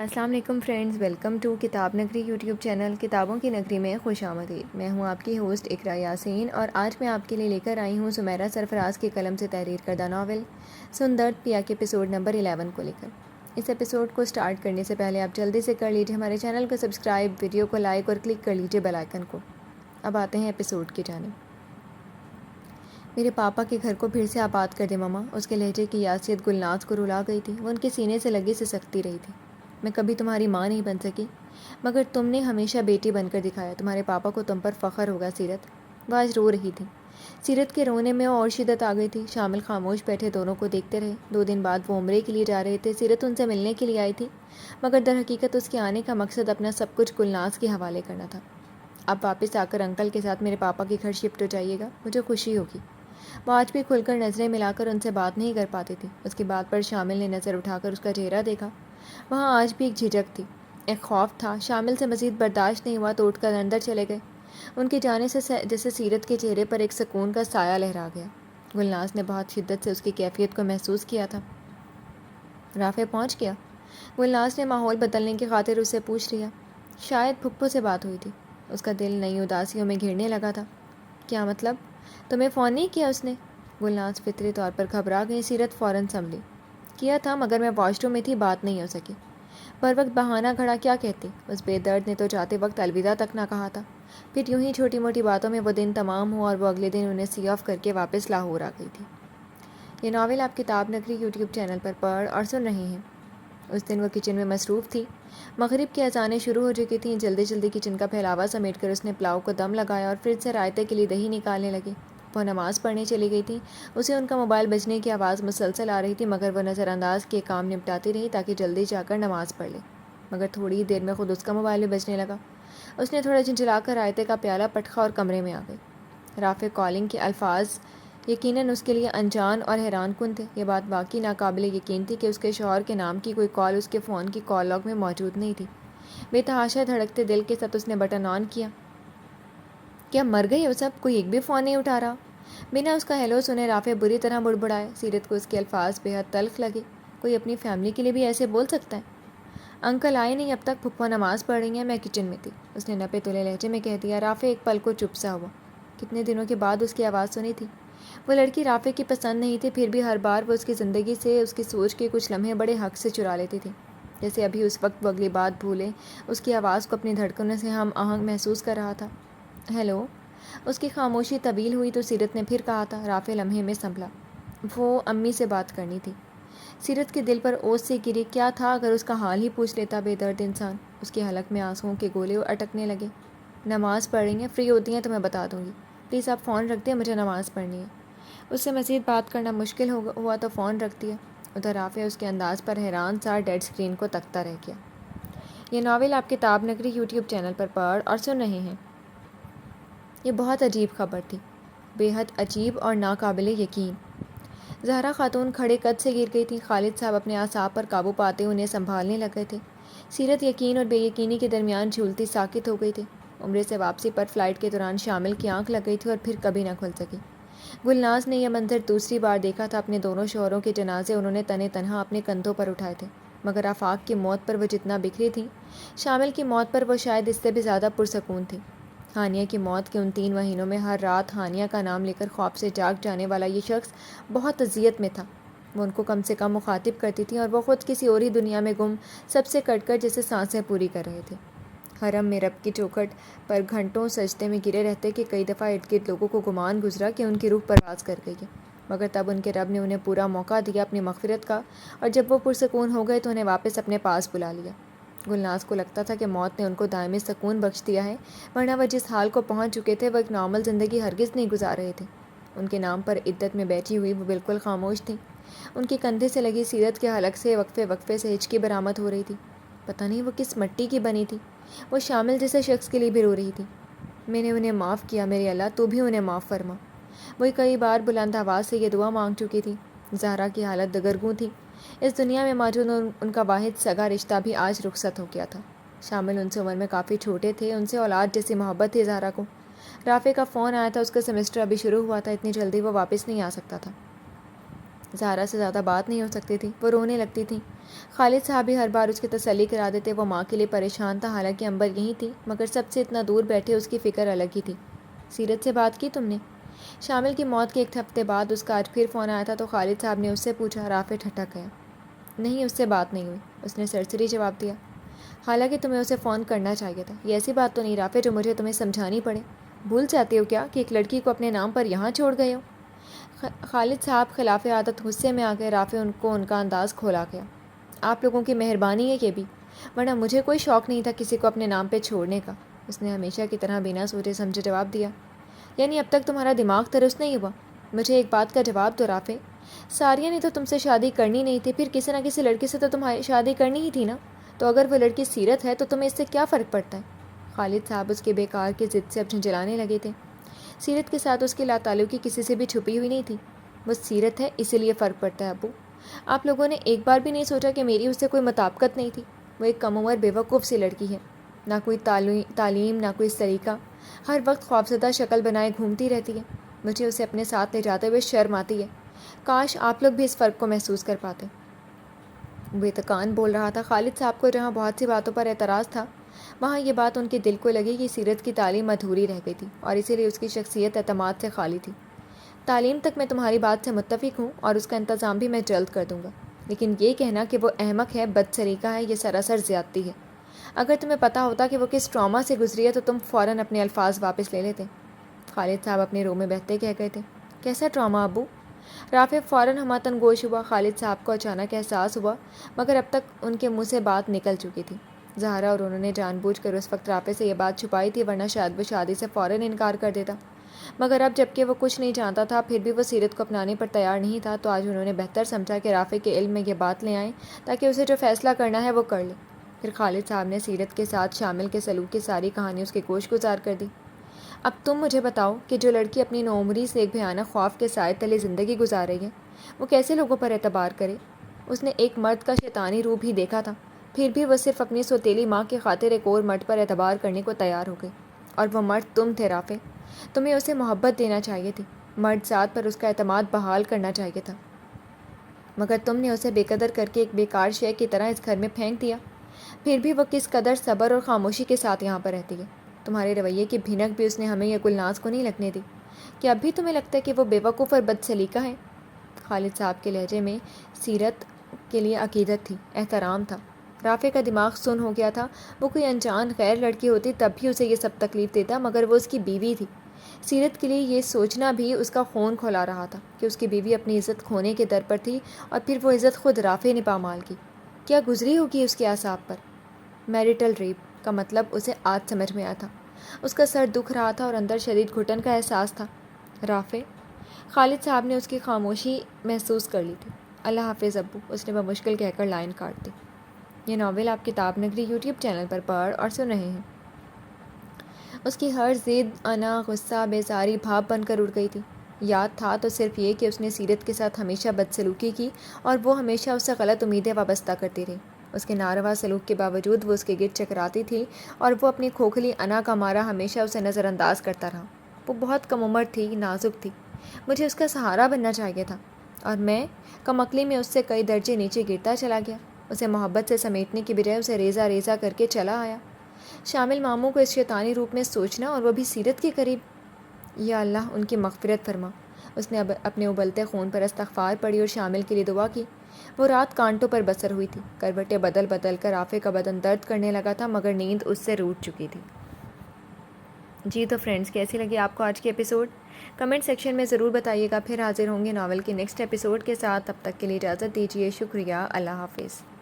السلام علیکم friends, welcome to کتاب نگری یوٹیوب چینل کتابوں کی نگری میں خوش آمدید۔ میں ہوں آپ کی ہوسٹ اقرا یاسین اور آج میں آپ کے لیے لے کر آئی ہوں سمیرہ سرفراز کے قلم سے تحریر کردہ ناول سن درد پیا کے ایپیسوڈ نمبر 11 کو لے کر۔ اس ایپیسوڈ کو سٹارٹ کرنے سے پہلے آپ جلدی سے کر لیجیے ہمارے چینل کو سبسکرائب، ویڈیو کو لائک اور کلک کر لیجیے بیل آئیکن کو۔ اب آتے ہیں ایپیسوڈ کی جانب۔ میرے پاپا کے گھر کو پھر سے آباد کر دے مما، اس کے لہجے کی یاسیت گلناز کو رلا گئی تھی۔ وہ ان کے سینے سے لگے سے سکتی رہی تھی۔ میں کبھی تمہاری ماں نہیں بن سکی، مگر تم نے ہمیشہ بیٹی بن کر دکھایا۔ تمہارے پاپا کو تم پر فخر ہوگا سیرت۔ وہ آج رو رہی تھی۔ سیرت کے رونے میں اور شدت آ گئی تھی۔ شامل خاموش بیٹھے دونوں کو دیکھتے رہے۔ 2 دن بعد وہ عمرے کے لیے جا رہے تھے۔ سیرت ان سے ملنے کے لیے آئی تھی، مگر در حقیقت اس کے آنے کا مقصد اپنا سب کچھ گلناز کے حوالے کرنا تھا۔ اب واپس آ کر انکل کے ساتھ میرے پاپا کے گھر شفٹ ہو جائیے گا، مجھے خوشی ہوگی۔ وہ آج بھی کھل کر نظریں ملا کر ان سے بات نہیں کر پاتی تھی۔ اس کی بات پر شامل نے نظر اٹھا کر اس کا چہرہ دیکھا۔ وہاں آج بھی ایک جھجک تھی، ایک خوف تھا۔ شامل سے مزید برداشت نہیں ہوا تو اٹھ کر اندر چلے گئے۔ ان کے جانے سے جیسے سیرت کے چہرے پر ایک سکون کا سایہ لہرا گیا۔ گلناز نے بہت شدت سے اس کی کیفیت کو محسوس کیا تھا۔ رافع پہنچ گیا؟ گلناز نے ماحول بدلنے کی خاطر اس سے پوچھ لیا۔ شاید پھپھو سے بات ہوئی تھی۔ اس کا دل نئی اداسیوں میں گھرنے لگا تھا۔ کیا مطلب؟ تمہیں فون نہیں کیا اس نے؟ گلناز فطری طور پر گھبرا گئی۔ سیرت فوراً سنبھلی۔ کیا تھا، مگر میں واش روم میں تھی، بات نہیں ہو سکی۔ بر وقت بہانہ گھڑا، کیا کہتی؟ اس بے درد نے تو جاتے وقت الوداع تک نہ کہا تھا۔ پھر یوں ہی چھوٹی موٹی باتوں میں وہ دن تمام ہوا اور وہ اگلے دن انہیں سی آف کر کے واپس لاہور آ گئی تھی۔ یہ ناول آپ کتاب نگری یوٹیوب چینل پر پڑھ اور سن رہے ہیں۔ اس دن وہ کچن میں مصروف تھی۔ مغرب کی اذانیں شروع ہو چکی تھیں۔ جلدی جلدی کچن کا پھیلاوا سمیٹ کر اس نے پلاؤ کو دم لگایا اور فریج سے رائتے کے لیے دہی نکالنے لگی۔ وہ نماز پڑھنے چلی گئی تھی۔ اسے ان کا موبائل بجنے کی آواز مسلسل آ رہی تھی، مگر وہ نظر انداز کیے کام نپٹاتی رہی تاکہ جلدی جا کر نماز پڑھ لے۔ مگر تھوڑی ہی دیر میں خود اس کا موبائل بھی بجنے لگا۔ اس نے تھوڑا جھنجھلا کر رائتے کا پیالہ پٹخا اور کمرے میں آ گئی۔ رافع کالنگ کے الفاظ یقیناً اس کے لیے انجان اور حیران کن تھے۔ یہ بات واقعی ناقابل یقین تھی کہ اس کے شوہر کے نام کی کوئی کال اس کے فون کی کال لاگ میں موجود نہیں تھی۔ بے تحاشا دھڑکتے دل کے ساتھ اس نے بٹن آن کیا۔ کیا مر گئی وہ سب؟ کوئی ایک بھی فون نہیں اٹھا رہا؟ بنا اس کا ہیلو سنے رافع بری طرح بڑبڑائے۔ سیرت کو اس کے الفاظ بے حد تلخ لگے۔ کوئی اپنی فیملی کے لیے بھی ایسے بول سکتا ہے؟ انکل آئے نہیں اب تک، پھپھو نماز پڑھ رہی ہیں، میں کچن میں تھی، اس نے نپے تلے لہجے میں کہہ دیا۔ رافع ایک پل کو چپ سا ہوا۔ کتنے دنوں کے بعد اس کی آواز سنی تھی۔ وہ لڑکی رافع کی پسند نہیں تھی، پھر بھی ہر بار وہ اس کی زندگی سے، اس کی سوچ کے کچھ لمحے بڑے حق سے چرا لیتی تھی۔ جیسے ابھی اس وقت وہ اگلی بات بھولے اس کی آواز کو اپنی دھڑکنوں سے ہم آہنگ محسوس کر رہا تھا۔ ہیلو۔ اس کی خاموشی طویل ہوئی تو سیرت نے پھر کہا تھا۔ رافع لمحے میں سنبھلا۔ وہ امی سے بات کرنی تھی۔ سیرت کے دل پر اوس سے گری۔ کیا تھا اگر اس کا حال ہی پوچھ لیتا بے درد انسان؟ اس کی حلق میں آنسوؤں کے گولے اٹکنے لگے۔ نماز پڑھ رہی ہیں، فری ہوتی ہیں تو میں بتا دوں گی۔ پلیز آپ فون رکھ دیں، مجھے نماز پڑھنی ہے۔ اس سے مزید بات کرنا مشکل ہوا تو فون رکھ دیا۔ ادھر رافع اس کے انداز پر حیران سا ڈیڈ اسکرین کو تکتا رہ گیا۔ یہ ناول آپ کتاب نگری یوٹیوب چینل پر پڑھ اور سن رہے ہیں۔ یہ بہت عجیب خبر تھی، بے حد عجیب اور ناقابل یقین۔ زہرا خاتون کھڑے قد سے گر گئی تھی۔ خالد صاحب اپنے اعصاب پر قابو پاتے انہیں سنبھالنے لگے تھے۔ سیرت یقین اور بے یقینی کے درمیان جھولتی ساکت ہو گئی تھی۔ عمرے سے واپسی پر فلائٹ کے دوران شامل کی آنکھ لگ گئی تھی اور پھر کبھی نہ کھل سکی۔ گلناز نے یہ منظر دوسری بار دیکھا تھا۔ اپنے دونوں شوہروں کے جنازے انہوں نے تنے تنہا اپنے کندھوں پر اٹھائے تھے، مگر آفاق کی موت پر وہ جتنا بکھری تھی، شامل کی موت پر وہ شاید اس سے بھی زیادہ پرسکون تھی۔ ہانیہ کی موت کے ان 3 مہینوں میں ہر رات ہانیہ کا نام لے کر خواب سے جاگ جانے والا یہ شخص بہت اذیت میں تھا۔ وہ ان کو کم سے کم مخاطب کرتی تھی اور وہ خود کسی اور ہی دنیا میں گم، سب سے کٹ کر جیسے سانسیں پوری کر رہے تھے۔ حرم میں رب کی چوکھٹ پر گھنٹوں سجدے میں گرے رہتے کہ کئی دفعہ ارد گرد لوگوں کو گمان گزرا کہ ان کی روح پرواز کر گئی ہے، مگر تب ان کے رب نے انہیں پورا موقع دیا اپنی مغفرت کا، اور جب وہ پرسکون ہو گئے تو انہیں واپس اپنے پاس بلا لیا۔ گلناز کو لگتا تھا کہ موت نے ان کو دائمی سکون بخش دیا ہے، ورنہ وہ جس حال کو پہنچ چکے تھے وہ ایک نارمل زندگی ہرگز نہیں گزار رہے تھے۔ ان کے نام پر عدت میں بیٹھی ہوئی وہ بالکل خاموش تھیں۔ ان کے کندھے سے لگی سیرت کے حلق سے وقفے وقفے سے ہچکی برآمد ہو رہی تھی۔ پتہ نہیں وہ کس مٹی کی بنی تھی۔ وہ شامل جیسے شخص کے لیے بھی رو رہی تھی۔ میں نے انہیں معاف کیا میرے اللہ، تو بھی انہیں معاف فرما۔ وہ کئی بار بلند آواز سے یہ دعا مانگ چکی تھی۔ زہرا کی حالت دگرگوں تھی۔ اس دنیا میں موجود ان کا واحد سگا رشتہ بھی آج رخصت ہو گیا تھا۔ شامل ان سے عمر میں کافی چھوٹے تھے، ان سے اولاد جیسی محبت تھی زہرا کو۔ رافع کا فون آیا تھا، اس کا سیمسٹر ابھی شروع ہوا تھا، اتنی جلدی وہ واپس نہیں آ سکتا تھا۔ زہرا سے زیادہ بات نہیں ہو سکتی تھی، وہ رونے لگتی تھیں۔ خالد صاحب بھی ہر بار اس کی تسلی کرا دیتے۔ وہ ماں کے لیے پریشان تھا، حالانکہ امبر یہیں تھی، مگر سب سے اتنا دور بیٹھے اس کی فکر الگ ہی تھی۔ سیرت سے بات کی تم نے؟ شامل کی موت کے 1 ہفتے بعد اس کا آج پھر فون آیا تھا تو خالد صاحب نے اس سے پوچھا۔ رافع ٹھٹک گیا۔ نہیں، اس سے بات نہیں ہوئی، اس نے سرسری جواب دیا۔ حالانکہ تمہیں اسے فون کرنا چاہیے تھا۔ یہ ایسی بات تو نہیں رافع جو مجھے تمہیں سمجھانی پڑے۔ بھول جاتے ہو کیا کہ ایک لڑکی کو اپنے نام پر یہاں چھوڑ گئے ہو؟ خالد صاحب خلاف عادت غصے میں آ گئے۔ رافع ان کا انداز کھولا گیا۔ آپ لوگوں کی مہربانی ہے یہ بھی، ورنہ مجھے کوئی شوق نہیں تھا کسی کو اپنے نام پہ چھوڑنے کا، اس نے ہمیشہ کی طرح بنا سوچے سمجھے جواب دیا۔ یعنی اب تک تمہارا دماغ درست نہیں ہوا؟ مجھے ایک بات کا جواب دو رافع، ساریہ نے تو تم سے شادی کرنی نہیں تھی، پھر کسی نہ کسی لڑکی سے تو تمہاری شادی کرنی ہی تھی نا، تو اگر وہ لڑکی سیرت ہے تو تمہیں اس سے کیا فرق پڑتا ہے؟ خالد صاحب اس کے بیکار کی ضد سے اپنے جلانے لگے تھے۔ سیرت کے ساتھ اس کی لا تعلقی کسی سے بھی چھپی ہوئی نہیں تھی، وہ سیرت ہے اسی لیے فرق پڑتا ہے ابو۔ آپ لوگوں نے ایک بار بھی نہیں سوچا کہ میری اس سے کوئی مطابقت نہیں تھی؟ وہ ایک کم عمر بے وقوف سی لڑکی ہے، نہ کوئی تعلیم نہ کوئی سلیقہ، ہر وقت خوفزدہ شکل بنائے گھومتی رہتی ہے۔ مجھے اسے اپنے ساتھ لے جاتے ہوئے شرم آتی ہے۔ کاش آپ لوگ بھی اس فرق کو محسوس کر پاتے۔ وہ تکان بول رہا تھا۔ خالد صاحب کو جہاں بہت سی باتوں پر اعتراض تھا، وہاں یہ بات ان کے دل کو لگی کہ سیرت کی تعلیم ادھوری رہ گئی تھی اور اسی لیے اس کی شخصیت اعتماد سے خالی تھی۔ تعلیم تک میں تمہاری بات سے متفق ہوں اور اس کا انتظام بھی میں جلد کر دوں گا، لیکن یہ کہنا کہ وہ احمق ہے، بد سلیقہ ہے، یہ سراسر زیادتی ہے۔ اگر تمہیں پتہ ہوتا کہ وہ کس ٹراما سے گزری ہے تو تم فوراً اپنے الفاظ واپس لے لیتے۔ خالد صاحب اپنے رو میں بہتے کہہ گئے تھے۔ کیسا ٹراما ابو؟ رافع فوراً ہماتن گوش ہوا۔ خالد صاحب کو اچانک احساس ہوا، مگر اب تک ان کے منہ سے بات نکل چکی تھی۔ زہرا اور انہوں نے جان بوجھ کر اس وقت رافع سے یہ بات چھپائی تھی، ورنہ شاید وہ شادی سے فوراً انکار کر دیتا، مگر اب جب کہ وہ کچھ نہیں جانتا تھا، پھر بھی وہ سیرت کو اپنانے پر تیار نہیں تھا، تو آج انہوں نے بہتر سمجھا کہ رافع کے علم میں یہ بات لے آئیں تاکہ اسے جو فیصلہ کرنا ہے وہ کر لے۔ پھر خالد صاحب نے سیرت کے ساتھ شامل کے سلوک کی ساری کہانی اس کے گوش گزار کر دی۔ اب تم مجھے بتاؤ کہ جو لڑکی اپنی نوعمری سے ایک بھیانک خوف کے سائے تلے زندگی گزار رہی ہے، وہ کیسے لوگوں پر اعتبار کرے؟ اس نے ایک مرد کا شیطانی روپ ہی دیکھا تھا، پھر بھی وہ صرف اپنی سوتیلی ماں کی خاطر ایک اور مرد پر اعتبار کرنے کو تیار ہو گئی، اور وہ مرد تم تھے رافع۔ تمہیں اسے محبت دینا چاہیے تھی، مرد ذات پر اس کا اعتماد بحال کرنا چاہیے تھا، مگر تم نے اسے بے قدر کر کے ایک بیکار شے کی طرح اس گھر میں پھینک دیا۔ پھر بھی وہ کس قدر صبر اور خاموشی کے ساتھ یہاں پر رہتی ہے۔ تمہارے رویے کی بھنک بھی اس نے ہمیں یا گلناز کو نہیں لگنے دی۔ کہ اب بھی تمہیں لگتا ہے کہ وہ بے وقوف اور بد سلیقہ ہے؟ خالد صاحب کے لہجے میں سیرت کے لیے عقیدت تھی، احترام تھا۔ رافع کا دماغ سن ہو گیا تھا۔ وہ کوئی انجان غیر لڑکی ہوتی تب بھی اسے یہ سب تکلیف دیتا، مگر وہ اس کی بیوی تھی۔ سیرت کے لیے یہ سوچنا بھی اس کا خون کھولا رہا تھا کہ اس کی بیوی اپنی عزت کھونے کے در پر تھی، اور پھر وہ عزت خود رافع نے پامال کی۔ کیا گزری ہوگی اس کے اعصاب پر؟ میریٹل ریپ کا مطلب اسے آج سمجھ میں آیا تھا۔ اس کا سر دکھ رہا تھا اور اندر شدید گھٹن کا احساس تھا۔ رافع، خالد صاحب نے اس کی خاموشی محسوس کر لی تھی۔ اللہ حافظ ابو، اس نے بمشکل کہہ کر لائن کاٹ دی۔ یہ ناول آپ کتاب نگری یوٹیوب چینل پر پڑھ اور سن رہے ہیں۔ اس کی ہر ضد، انا، غصہ، بیزاری بھاپ بن کر اڑ گئی تھی۔ یاد تھا تو صرف یہ کہ اس نے سیرت کے ساتھ ہمیشہ بدسلوکی کی اور وہ ہمیشہ اس سے غلط امیدیں وابستہ کرتی رہی۔ اس کے ناروا سلوک کے باوجود وہ اس کے گرد چکراتی تھی اور وہ اپنی کھوکھلی انا کا مارا ہمیشہ اسے نظر انداز کرتا رہا۔ وہ بہت کم عمر تھی، نازک تھی، مجھے اس کا سہارا بننا چاہیے تھا، اور میں کم عقلی میں اس سے کئی درجے نیچے گرتا چلا گیا۔ اسے محبت سے سمیٹنے کی بجائے اسے ریزہ ریزہ کر کے چلا آیا۔ شامل ماموں کو اس شیطانی روپ میں سوچنا، اور وہ بھی سیرت کے قریب۔ یا اللہ ان کی مغفرت فرما۔ اس نے اپنے ابلتے خون پر استغفار پڑھی اور شامل کے لیے دعا کی۔ وہ رات کانٹوں پر بسر ہوئی تھی۔ کروٹیں بدل بدل کر رافع کا بدن درد کرنے لگا تھا، مگر نیند اس سے روٹ چکی تھی۔ جی تو فرینڈز، کیسی لگی آپ کو آج کی ایپیسوڈ؟ کمنٹ سیکشن میں ضرور بتائیے گا۔ پھر حاضر ہوں گے ناول کے نیکسٹ ایپیسوڈ کے ساتھ۔ تب تک کے لیے اجازت دیجیے۔ شکریہ۔ اللہ حافظ۔